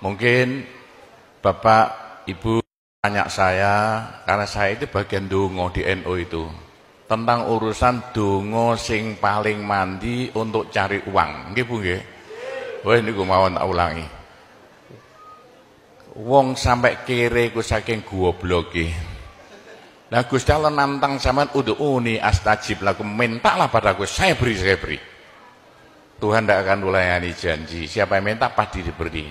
Mungkin Bapak, Ibu tanya saya, karena saya itu bagian dongo di NU itu, tentang urusan dongo sing paling mandi untuk cari uang. Nggih Bu nggih? Wah niku mawon tak ulangi. Wong sampai kere ku saking gobloke. Nah Gusti Allah nantang sampean ud'uni astajib lakum, mintalah padaku, saya beri. Tuhan tidak akan melayani janji. Siapa yang minta pasti diberi.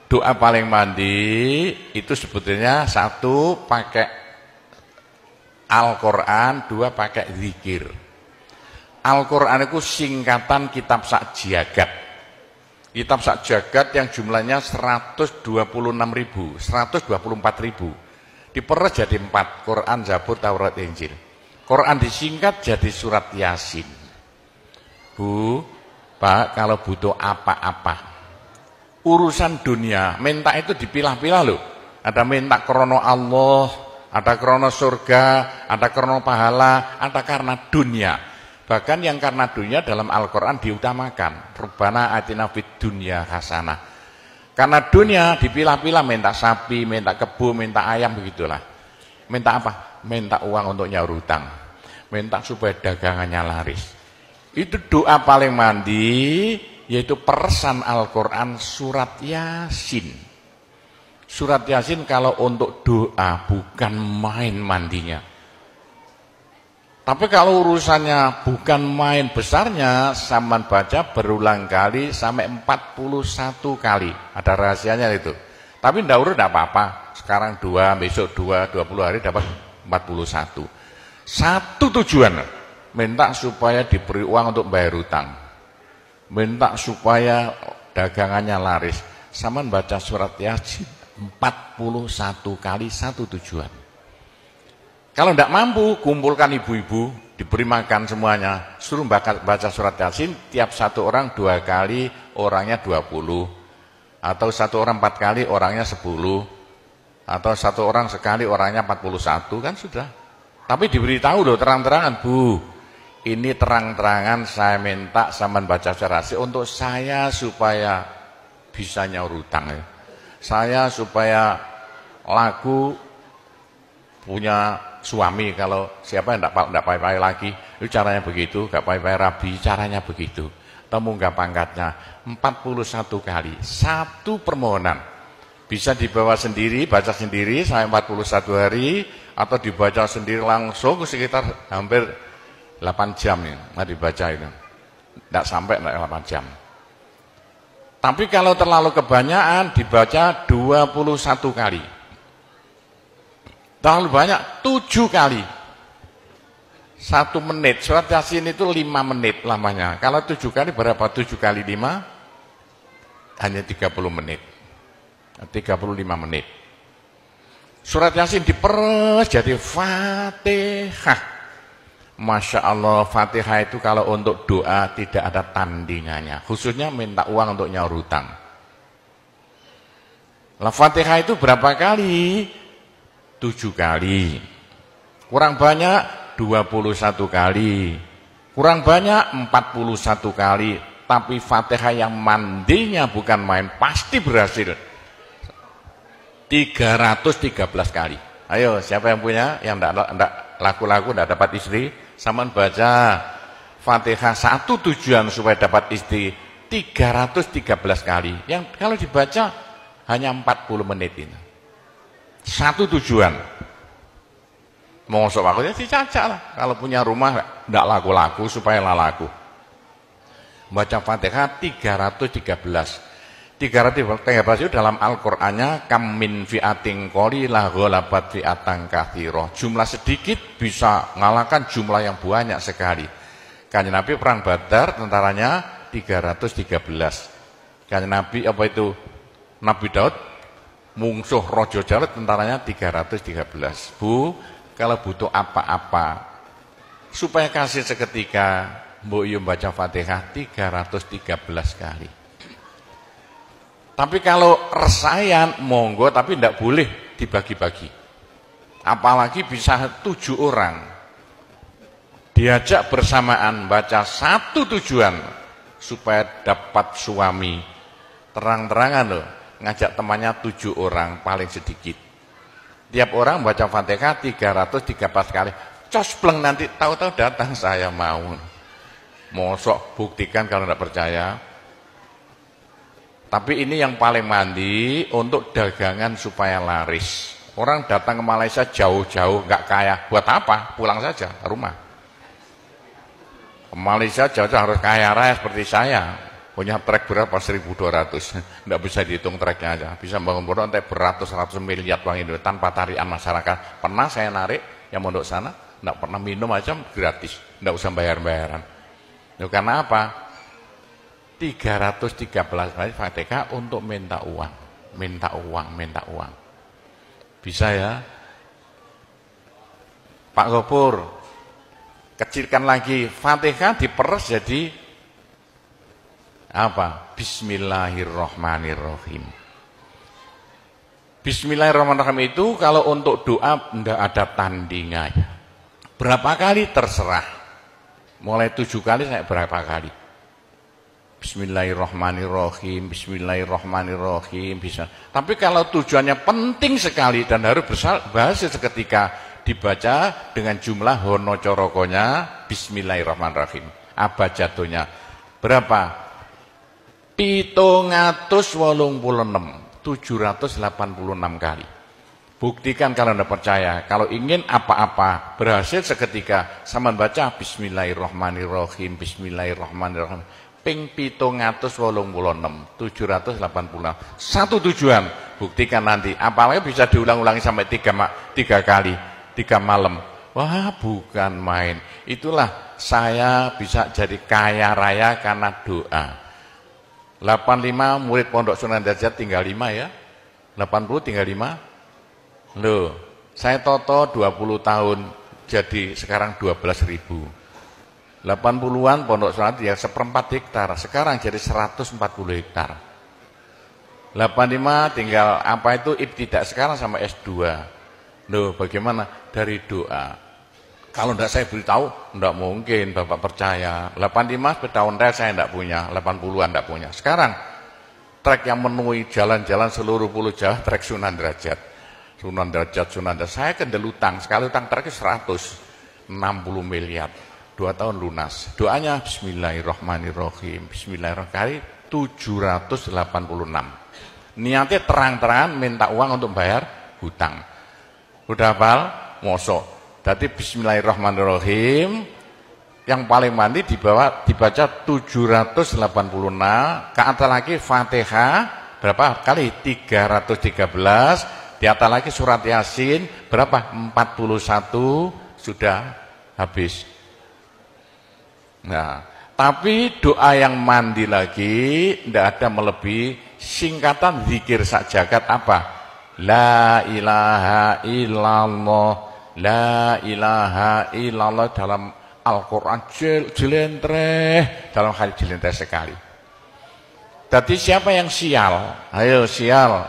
Doa paling mandi itu sebetulnya satu pakai Al-Quran, dua pakai zikir. Al-Quran itu singkatan kitab sak jagat. Kitab sak jagat yang jumlahnya 126.000, 124.000. Diperes jadi 4, Quran, Zabur, Taurat, Injil. Quran disingkat jadi surat Yasin. Bu, Pak, kalau butuh apa-apa, urusan dunia, minta itu dipilah-pilah loh. Ada minta krono Allah, ada krono surga, ada krono pahala, ada karena dunia. Bahkan yang karena dunia dalam Al-Quran diutamakan. Rabbana atina fid dunya hasanah. Karena dunia dipilah-pilah, minta sapi, minta kebo, minta ayam, begitulah. Minta apa? Minta uang untuk nyaur hutang. Minta supaya dagangannya laris. Itu doa paling mandi, yaitu peresan Al-Quran surat Yasin. Surat Yasin kalau untuk doa bukan main mandinya. Tapi kalau urusannya bukan main besarnya, sampean baca berulang kali sampai 41 kali. Ada rahasianya itu. Tapi ndak urut ndak apa-apa. Sekarang 2, besok 2, 20 hari dapat 41. Satu tujuan, minta supaya diberi uang untuk bayar hutang. Minta supaya dagangannya laris. Sampean baca surat Yasin 41 kali, satu tujuan. Kalau tidak mampu, kumpulkan ibu-ibu, diberi makan semuanya, suruh baca surat Yasin, tiap satu orang 2 kali, orangnya 20, atau satu orang 4 kali, orangnya 10, atau satu orang sekali, orangnya 41, kan sudah. Tapi diberitahu loh terang-terangan, Bu, ini terang-terangan saya minta sampean baca surat Yasin untuk saya supaya bisa nyaur hutang ya. Saya supaya laku punya suami, kalau siapa yang tidak pai-pai lagi, itu caranya begitu, gak pai-pai rabi, caranya begitu. Temu gak pangkatnya, 41 kali, satu permohonan. Bisa dibawa sendiri, baca sendiri sampai 41 hari, atau dibaca sendiri langsung sekitar hampir 8 jam ya, dibaca itu. Tidak sampai 8 jam. Tapi kalau terlalu kebanyakan, dibaca 21 kali. Terlalu banyak 7 kali. 1 menit. Surat Yasin itu 5 menit lamanya. Kalau 7 kali berapa? 7 kali 5 hanya 30 menit. 35 menit. Surat Yasin diperes jadi Fatihah. Masya Allah, Fatihah itu kalau untuk doa tidak ada tandingannya. Khususnya minta uang untuk nyaur hutang. Lah Fatihah itu berapa kali? 7 kali. Kurang banyak 21 kali. Kurang banyak 41 kali. Tapi Fatihah yang mandinya bukan main, pasti berhasil 313 kali. Ayo, siapa yang punya, yang enggak laku-laku, enggak dapat istri, sampean baca Fatihah, satu tujuan supaya dapat istri 313 kali. Yang kalau dibaca hanya 40 menit ini. Satu tujuan. Mosok aku ya dicacak lah. Kalau punya rumah enggak laku-laku supaya laku. Baca Fatihah 313. 313 itu dalam Al-Qur'annya kam min fi'atin qalilah ghalabat fi'atan katsirah. Jumlah sedikit bisa mengalahkan jumlah yang banyak sekali. Kanjeng Nabi perang Badar tentaranya 313. Kanjeng Nabi apa itu? Nabi Daud mungsuh Raja Jalut tentaranya 313. Bu, kalau butuh apa-apa supaya kasih seketika, mbok yo baca Fatihah 313 kali. Tapi kalau resayan monggo, tapi tidak boleh dibagi-bagi. Apalagi bisa 7 orang diajak bersamaan baca satu tujuan supaya dapat suami. Terang-terangan loh. ngajak temannya 7 orang paling sedikit. Tiap orang baca Fatihah 313 kali. Cospleng nanti tahu-tahu datang saya mau. Mosok buktikan kalau tidak percaya. Tapi ini yang paling mandi untuk dagangan supaya laris. Orang datang ke Malaysia jauh-jauh nggak kaya, buat apa? Pulang saja ke rumah. Ke Malaysia jauh-jauh harus kaya raya seperti saya. Punya trek berapa? 1.200. Nggak bisa dihitung treknya aja. Bisa bangun pondok sampai beratus-ratus miliar uang Indonesia tanpa tarian masyarakat. Pernah saya narik yang mondok sana, nggak pernah minum aja gratis, nggak usah bayar-bayaran. Karena apa? 313 kali Fatihah untuk minta uang, minta uang, minta uang. Bisa ya? Pak Gopur, kecilkan lagi Fatihah diperes jadi apa? Bismillahirrahmanirrahim. Bismillahirrahmanirrahim itu kalau untuk doa tidak ada tandingannya. Berapa kali terserah. Mulai 7 kali saya berapa kali. Bismillahirrahmanirrahim, Bismillahirrahmanirrahim bisa. Tapi kalau tujuannya penting sekali dan harus berhasil seketika dibaca dengan jumlah hono corokonya Bismillahirrahmanirrahim. Abjadnya berapa? 786 kali. Buktikan kalau Anda percaya. Kalau ingin apa-apa berhasil seketika sama baca Bismillahirrahmanirrahim, Bismillahirrahmanirrahim. Ping 786 satu tujuan, buktikan nanti apalagi bisa diulang-ulangi sampai 3 kali 3 malam. Wah, bukan main. Itulah saya bisa jadi kaya raya karena doa. 85 murid Pondok Sunan Derajat tinggal 5 ya. 80 tinggal 5. Loh, saya toto 20 tahun jadi sekarang 12.000. 80-an Pondok Sunan ya 1/4 hektar, sekarang jadi 140 hektar. 85 tinggal apa itu ibtidak sekarang sama S2. Loh, bagaimana? Dari doa. Kalau tidak saya beritahu, tidak mungkin Bapak percaya. 85 tahun saya tidak punya, 80-an tidak punya. Sekarang trek yang memenuhi jalan-jalan seluruh pulau Jawa trek Sunan Derajat. Sunan Derajat. Saya kendelutang, sekali utang trek 160 miliar. 2 tahun lunas. Doanya Bismillahirrahmanirrahim. Bismillahirrahmanirrahim 786. Niatnya terang-terangan minta uang untuk bayar hutang. Udah hafal? Mosok. Jadi Bismillahirrahmanirrahim yang paling mandi dibaca 786, ke atas lagi Fatihah berapa kali? 313, di atas lagi surat Yasin berapa? 41, sudah habis. Nah, tapi doa yang mandi lagi tidak ada melebihi singkatan zikir sak jagat apa? La ilaha illallah, la ilaha illallah dalam Al-Quran jelentreh, dalam hadis jelentreh sekali. Jadi siapa yang sial? Ayo sial.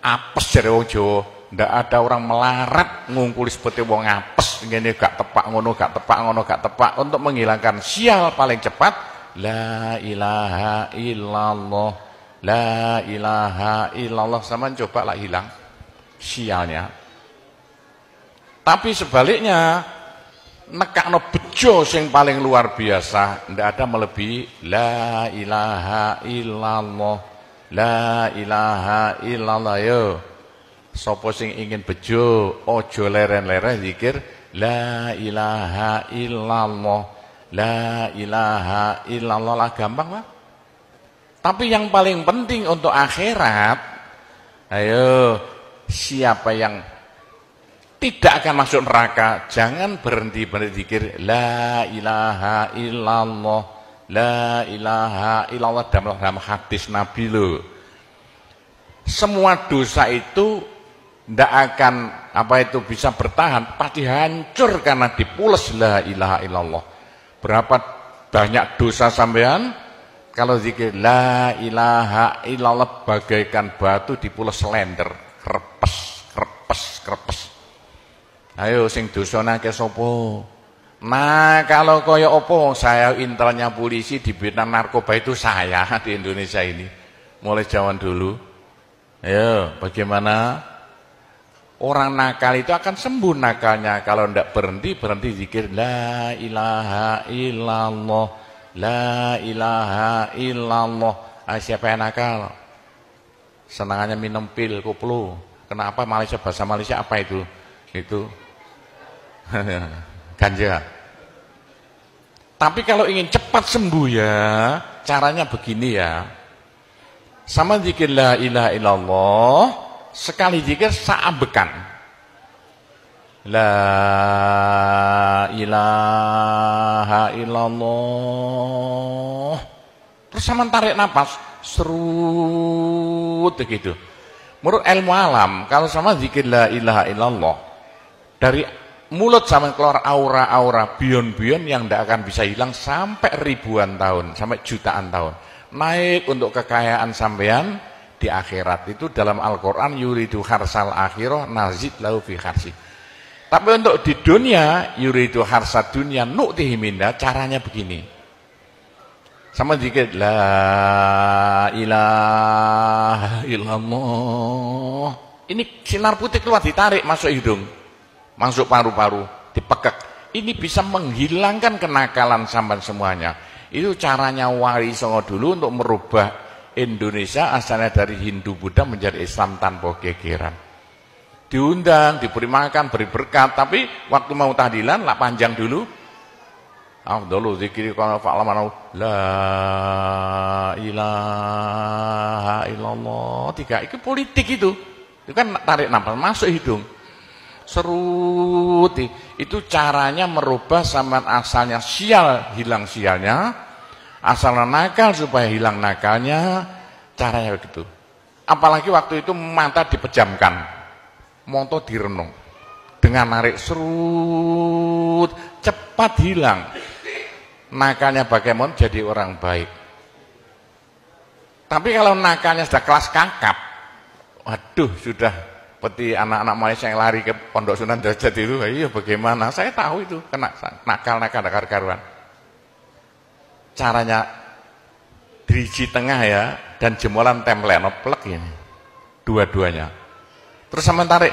Apes dari wong Jawa. Ndak ada orang melarat ngungkuli seperti wong apes, ngene gak tepak ngono, gak tepak ngono, gak tepak. Untuk menghilangkan sial paling cepat la ilaha illallah, la ilaha illallah. Sama coba lah hilang sialnya. Tapi sebaliknya nekakno bejo sing paling luar biasa, ndak ada melebihi la ilaha illallah, la ilaha illallah. Yo sapa sing ingin bejo ojo leren-leren zikir la ilaha illallah, la ilaha illallah lah, gampang lah. Tapi yang paling penting untuk akhirat, ayo siapa yang tidak akan masuk neraka jangan berhenti zikir la ilaha illallah, la ilaha illallah. Dalam hadis Nabi loh, semua dosa itu tidak akan bisa bertahan, pasti hancur karena dipules la ilaha illallah. Berapa banyak dosa sampean kalau zikir la ilaha illallah bagaikan batu dipules slender, krepes krepes krepes. Ayo sing dosane akeh sapa? Nah, kalau kaya opo saya intelnya polisi di bidang narkoba itu saya di Indonesia ini mulai zaman dulu. Ayo, bagaimana? Orang nakal itu akan sembuh nakalnya kalau tidak berhenti zikir la ilaha illallah, la ilaha illallah. Siapa yang nakal? Senangannya minum pil, koplo. Kenapa Malaysia, bahasa Malaysia apa itu? Itu ganja. Tapi kalau ingin cepat sembuh ya, caranya begini ya. Sama zikir la ilaha illallah, sekali zikir saambekan. La ilaha illallah. Terus sama tarik napas, serut begitu. Menurut ilmu alam, kalau sama zikir la ilaha illallah, dari mulut sama keluar aura-aura bion-bion yang tidak akan bisa hilang sampai ribuan tahun, sampai jutaan tahun. Naik untuk kekayaan sampean di akhirat. Itu dalam Al-Quran, yuridu harsal akhirah nazid lahu fi harsi. Tapi untuk di dunia, yuridu harsad dunia nu'tihi minha, caranya begini. Sama dikit, la ilaha illallah. Ini sinar putih keluar, ditarik masuk hidung, masuk paru-paru, dipekek. Ini bisa menghilangkan kenakalan sampan semuanya. Itu caranya Wali Songo dulu untuk merubah Indonesia asalnya dari Hindu Buddha menjadi Islam tanpa gegeran. Diundang, diberi makan, beri berkat, tapi waktu mau tahlilan lah panjang dulu. Afdalu dzikri kana fa'laman la ilaha illallah. Tiga itu politik itu. Itu kan tarik nafas masuk hidung. Serut. Itu caranya merubah sampean asalnya sial, hilang sialnya. Asalnya nakal supaya hilang nakalnya. Caranya begitu. Apalagi waktu itu mata dipejamkan. Monto direnung. Dengan narik serut, cepat hilang. Nakalnya bagaimana jadi orang baik. Tapi kalau nakalnya sudah kelas kakap, waduh sudah seperti anak-anak Malaysia yang lari ke Pondok Sunan Derajat itu, iya bagaimana? Saya tahu itu kena nakal-nakal karuan. Caranya driji tengah ya, dan jemulan template plek ini, dua-duanya. Terus sama tarik,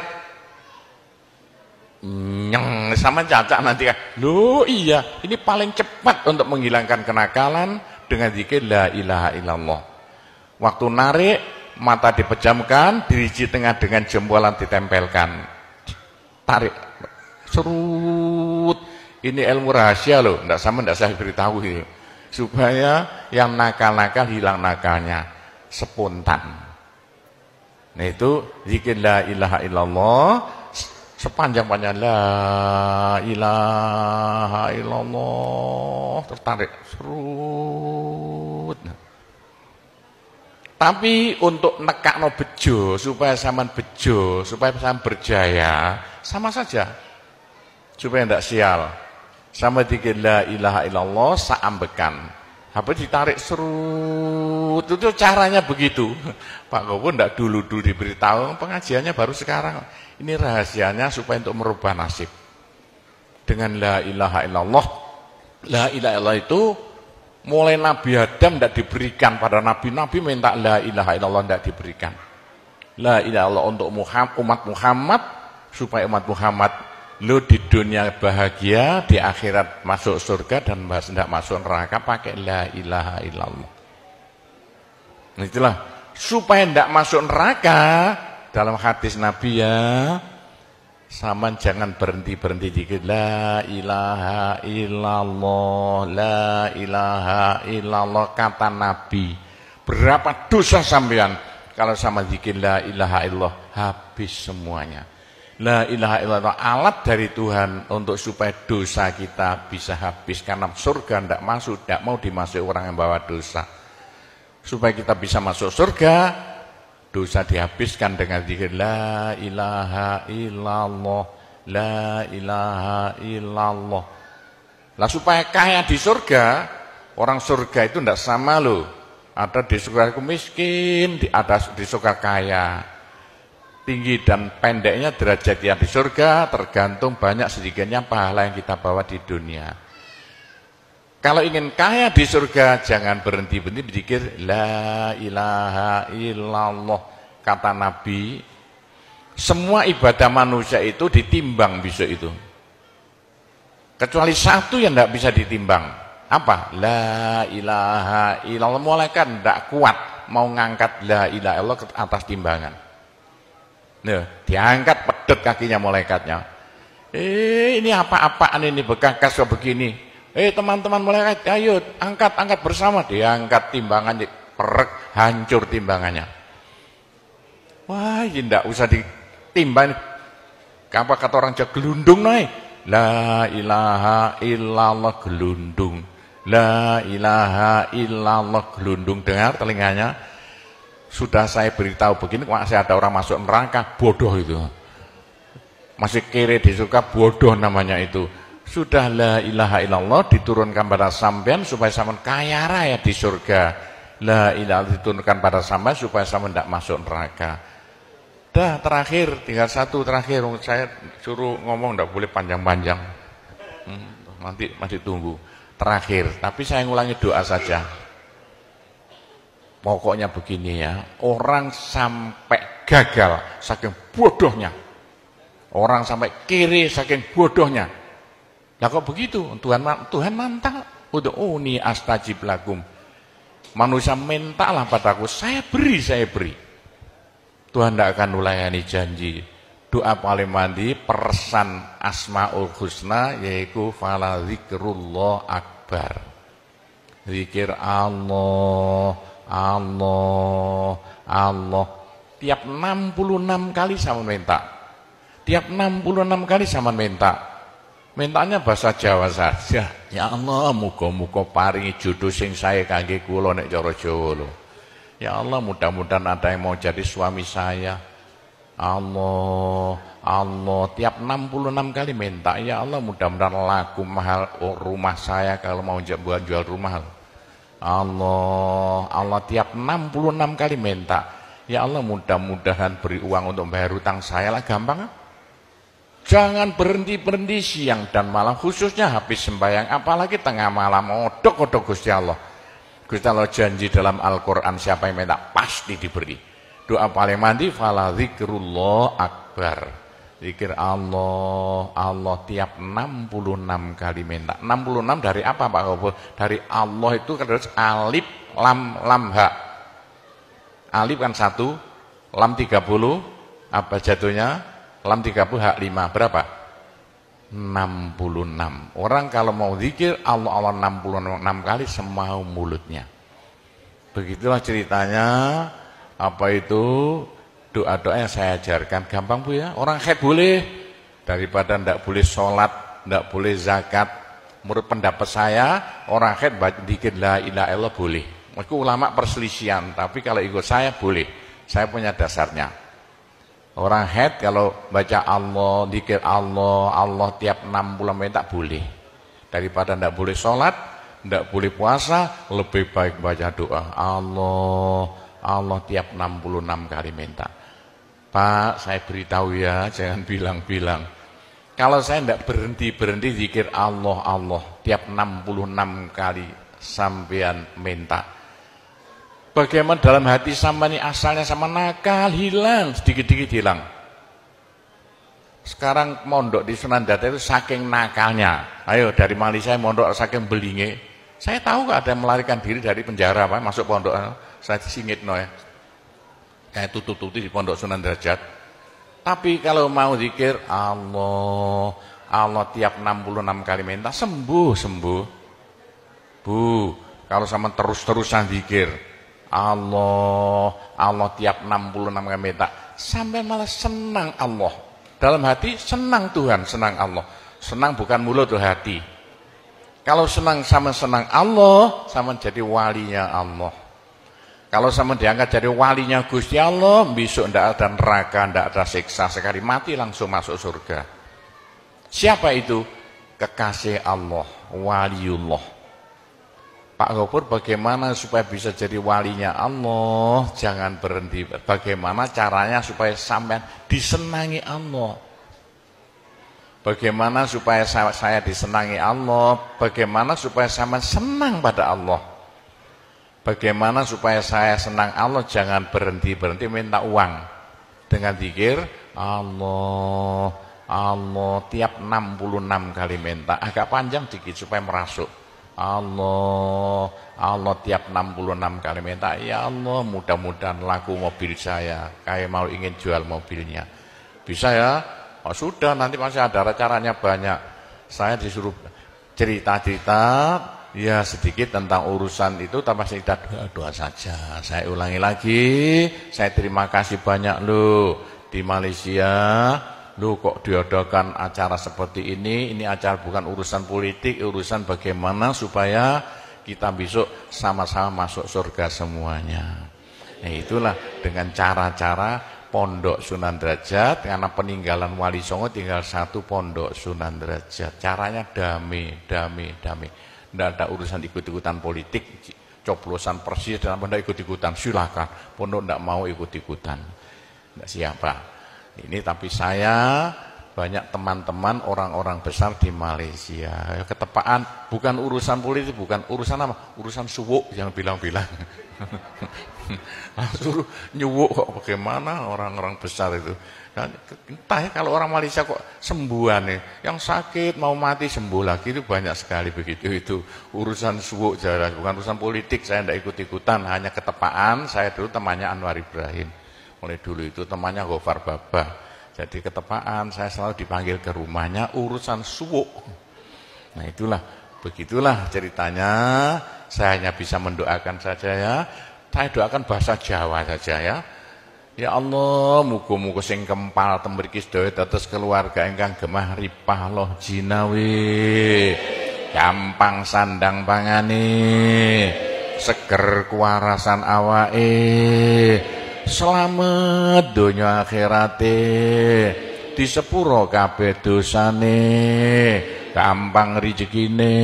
nyeng sama cacak nanti kan. Loh iya, ini paling cepat untuk menghilangkan kenakalan dengan zikir la ilaha illallah. Waktu narik, mata dipejamkan, diriji tengah dengan jempolan ditempelkan. Tarik, serut. Ini ilmu rahasia loh, enggak saya beritahu ini. Supaya yang nakal-nakal hilang nakalnya spontan. Nah itu zikir la ilaha illallah. Sepanjang-panjang la ilaha illallah, tertarik serut. Tapi untuk nekakno bejo supaya sampean bejo, supaya sampean berjaya, sama saja. Supaya tidak sial. Sama dikit la ilaha illallah saambekan. Habis ditarik serut. Itu caranya begitu. Pak Gowo tidak dulu diberitahu, pengajiannya baru sekarang. Ini rahasianya supaya untuk merubah nasib. Dengan la ilaha illallah. La ilaha illallah itu mulai Nabi Adam tidak diberikan pada nabi-nabi minta la ilaha illallah tidak diberikan. La ilaha illallah untuk umat Muhammad supaya umat Muhammad lo di dunia bahagia, di akhirat masuk surga dan tidak masuk neraka pakai la ilaha illallah. Nah, itulah supaya tidak masuk neraka. Dalam hadis Nabi ya, sama jangan berhenti dikit la ilaha illallah, la ilaha illallah kata Nabi. Berapa dosa sampean kalau sama zikir la ilaha illallah habis semuanya. La ilaha illallah alat dari Tuhan untuk supaya dosa kita bisa habis karena surga tidak masuk, tidak mau dimasuki orang yang bawa dosa. Supaya kita bisa masuk surga, dosa dihabiskan dengan zikir la ilaha illallah, la ilaha illallah. Lah supaya kaya di surga, orang surga itu tidak sama loh. Ada di surga itu miskin, ada di surga kaya. Tinggi dan pendeknya derajat yang di surga tergantung banyak sedikitnya pahala yang kita bawa di dunia. Kalau ingin kaya di surga, jangan berhenti berzikir la ilaha illallah, kata Nabi, semua ibadah manusia itu ditimbang besok itu. Kecuali satu yang tidak bisa ditimbang. Apa? La ilaha illallah. Malaikat tidak kuat mau ngangkat la ilaha illallah ke atas timbangan. Nah, diangkat pedet kakinya malaikatnya. Ini apa-apaan ini bekas begini. Teman-teman malaikat, ayo angkat bersama. Diangkat timbangannya, perek, hancur timbangannya. Wah, ini tidak usah ditimbang. Apa kata orang Jawa, gelundung naik. La ilaha illallah gelundung. La ilaha illallah gelundung. Dengar telinganya. Sudah saya beritahu begini, masih ada orang masuk neraka, bodoh itu. Masih kere di surga, bodoh namanya itu. Sudah la ilaha illallah diturunkan pada sampean supaya sampean kaya raya di surga. La ilaha diturunkan pada sampean supaya sampean tidak masuk neraka. Dah terakhir, tinggal satu terakhir. Saya suruh ngomong tidak boleh panjang-panjang. Nanti masih tunggu. Terakhir, tapi saya ngulangi doa saja. Pokoknya begini ya, orang sampai gagal saking bodohnya. Orang sampai kiri saking bodohnya. Lah kok begitu? Tuhan mantap. Ud'uni astajib lakum. Manusia mintalah padaku, saya beri. Tuhan tidak akan melayani janji. Doa paling mandi persan Asmaul Husna yaitu fala zikrullah akbar. Zikir Allah, Allah, Allah. Tiap 66 kali sama minta. Tiap 66 kali sama minta. Mintanya bahasa Jawa saja. Ya Allah, muga-muga paringi jodoh sing sae kangge kula nek cara Jawa lho. Ya Allah, mudah-mudahan ada yang mau jadi suami saya. Allah, Allah, tiap 66 kali minta. Ya Allah, mudah-mudahan laku mahal rumah saya kalau mau jual rumah. Allah, Allah, tiap 66 kali minta. Ya Allah, mudah-mudahan beri uang untuk bayar hutang saya lah, gampang. Jangan berhenti siang dan malam, khususnya habis sembahyang, apalagi tengah malam. Odok-odok Gusti Allah. Gusti Allah janji dalam Al-Quran, siapa yang minta pasti diberi. Doa paling mandi fala zikrullah akbar. Zikir Allah, Allah tiap 66 kali minta. 66 dari apa Pak Kobo? Dari Allah itu terus alif lam ha. Alif kan 1, lam 30, apa jatuhnya? Lam 30 hak 5 berapa? 66. Orang kalau mau zikir Allah 66 kali semau mulutnya. Begitulah ceritanya. Apa itu doa-doa yang saya ajarkan. Gampang Bu ya. Orang haid boleh, daripada tidak boleh sholat, tidak boleh zakat. Menurut pendapat saya, orang haid zikir la ilaha illallah boleh. Itu ulama perselisihan, tapi kalau ikut saya boleh. Saya punya dasarnya. Orang haid kalau baca Allah, zikir Allah, Allah tiap 60 menit tak boleh. Daripada tidak boleh sholat, tidak boleh puasa, lebih baik baca doa Allah, Allah tiap 66 kali minta. Pak, saya beritahu ya, jangan bilang-bilang. Kalau saya tidak berhenti zikir Allah, Allah tiap 66 kali sampean minta. Bagaimana dalam hati sama ini asalnya sama nakal, hilang, sedikit-sedikit hilang. Sekarang mondok di Sunan Data itu saking nakalnya. Ayo dari Malaysia mondok saking belinge. Saya tahu gak ada yang melarikan diri dari penjara Pak, masuk pondok. Saya singit no ya. Kayak tutup-tutup di pondok Sunan Derajat. Tapi kalau mau zikir Allah, Allah tiap 66 kali minta sembuh. Bu, kalau sama terus-terusan zikir Allah, Allah tiap 66 kali minta, sampai malah senang Allah. Dalam hati senang Tuhan, senang Allah. Senang bukan mulut tuh hati. Kalau senang sama senang Allah, sama jadi walinya Allah. Kalau sama diangkat jadi walinya Gusti Allah, besok tidak ada neraka, tidak ada siksa, sekali mati langsung masuk surga. Siapa itu? Kekasih Allah, waliullah. Pak Gopur, bagaimana supaya bisa jadi walinya Allah? Jangan berhenti. Bagaimana caranya supaya sampai disenangi Allah? Bagaimana supaya saya disenangi Allah? Bagaimana supaya sampai senang pada Allah? Bagaimana supaya saya senang Allah, jangan berhenti-berhenti minta uang. Dengan zikir Allah, Allah tiap 66 kali minta. Agak panjang dikit supaya merasuk. Allah, Allah tiap 66 kali minta. Ya Allah, mudah-mudahan laku mobil saya. Kayak mau ingin jual mobilnya. Bisa ya? Oh, sudah, nanti masih ada caranya banyak. Saya disuruh cerita-cerita ya sedikit tentang urusan itu, tanpa cerita doa saja. Saya ulangi lagi, saya terima kasih banyak loh di Malaysia. Loh kok diadakan acara seperti ini acara bukan urusan politik, urusan bagaimana supaya kita besok sama-sama masuk surga semuanya. Nah itulah dengan cara-cara Pondok Sunan Derajat, karena peninggalan Wali Songo tinggal satu Pondok Sunan Derajat. Caranya damai. Tidak ada urusan ikut-ikutan politik, coblosan persis dalam pondok ikut-ikutan, silakan. Pondok tidak mau ikut-ikutan. Tidak siapa. Ini tapi saya banyak teman-teman orang-orang besar di Malaysia. Ketepaan bukan urusan politik, bukan urusan apa? Urusan suwuk yang bilang-bilang. Suruh nyuwuk kok bagaimana orang-orang besar itu. Entah ya kalau orang Malaysia kok sembuhan nih, yang sakit mau mati sembuh lagi itu banyak sekali begitu. Itu urusan suwuk jelas, bukan urusan politik. Saya tidak ikut-ikutan, hanya ketepaan. Saya dulu temannya Anwar Ibrahim, mulai dulu itu temannya Gofar Babah. Jadi ketepaan saya selalu dipanggil ke rumahnya urusan suwuk. Nah itulah, begitulah ceritanya. Saya hanya bisa mendoakan saja ya. Saya doakan bahasa Jawa saja ya. Ya Allah, muga-muga sing kempal tembriki sedaya dados keluarga ingkang gemah ripah loh jinawi. Gampang sandang pangane, seger kuwarasan awake. Selamat donya akhirate, di sepuro kabeh dosane, gampang rezekine,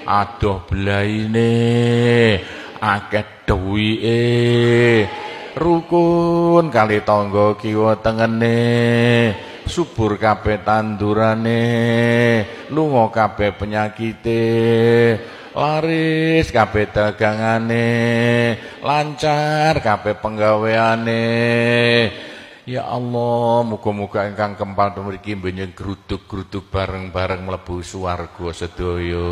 adoh belaine, akeh duwike, rukun kali tangga kiwa tengene, subur kabeh tandurane, lunga kabeh penyakite, laris kabeh dagangane, lancar kabeh penggaweane. Ya Allah, muga-muga ingkang kempal mriki mbenjing gruduk-gruduk bareng-bareng mlebu swarga sedaya.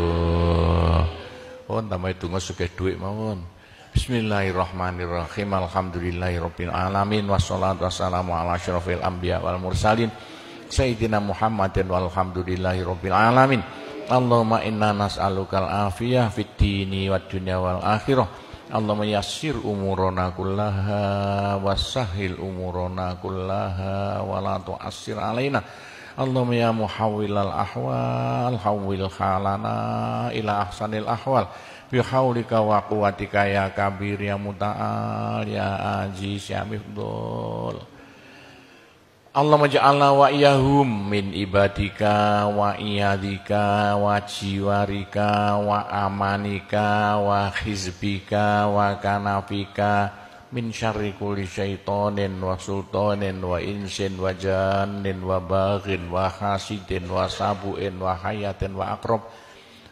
Pun tambahi donga sugih dhuwit mawon. Bismillahirrahmanirrahim. Alhamdulillahirabbil alamin wassalatu wassalamu ala asyrofil anbiya wal mursalin sayyidina Muhammadin walhamdulillahirabbil alamin. Allahumma inna nas'alukal afiyah fid dini wad dunya wal akhirah. Allahumma yassir umurana kullaha wassahhil umurana kullaha wa la tu'assir alaina. Allahumma ya muhawwilal ahwal hawwil halana ila ahsanil ahwal bihaulika wa quwwatika ya kabir ya muta'al ya aziz ya mifdul. Allahumma ja'alna wa iyahum min ibadika wa iyadika wa jiwarika wa amanika wa hizbika wa kanafika min syarri kulli syaitonin wa sultanin wa insin wa jannin wa baghin wa hasidin wa sabu'in wa hayatin wa akrab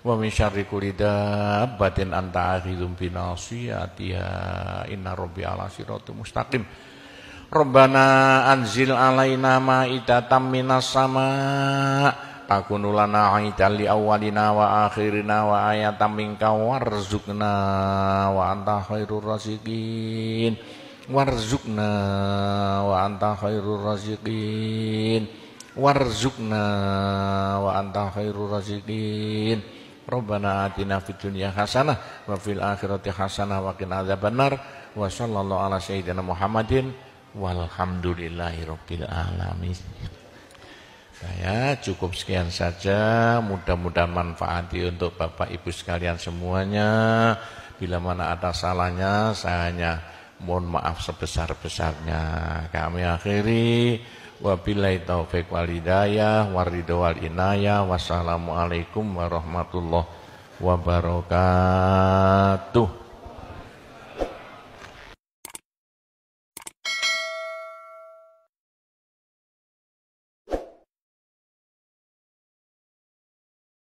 wa min syarri kulli dabbatin anta akhidhum binasiyatiha inna rabbi ala siratul mustaqim. Rabbana anzil alaina ma'idatan minas sama' takunu lana aidan li awwalina wa akhirina wa ayatan minka warzuqna wa anta khairur raziqin warzuqna wa anta khairur raziqin warzuqna wa anta khairur raziqin. Rabbana atina fid dunya hasanah wa fil akhirati hasanah wa qina adzabannar wa sallallahu ala sayyidina Muhammadin walhamdulillahirabbil alamin. Saya cukup sekian saja, mudah-mudahan manfaati untuk Bapak Ibu sekalian semuanya. Bila mana ada salahnya, saya hanya mohon maaf sebesar-besarnya. Kami akhiri, wabillahi taufiq wal hidayah, waridho wal inayah, wassalamualaikum warahmatullahi wabarakatuh.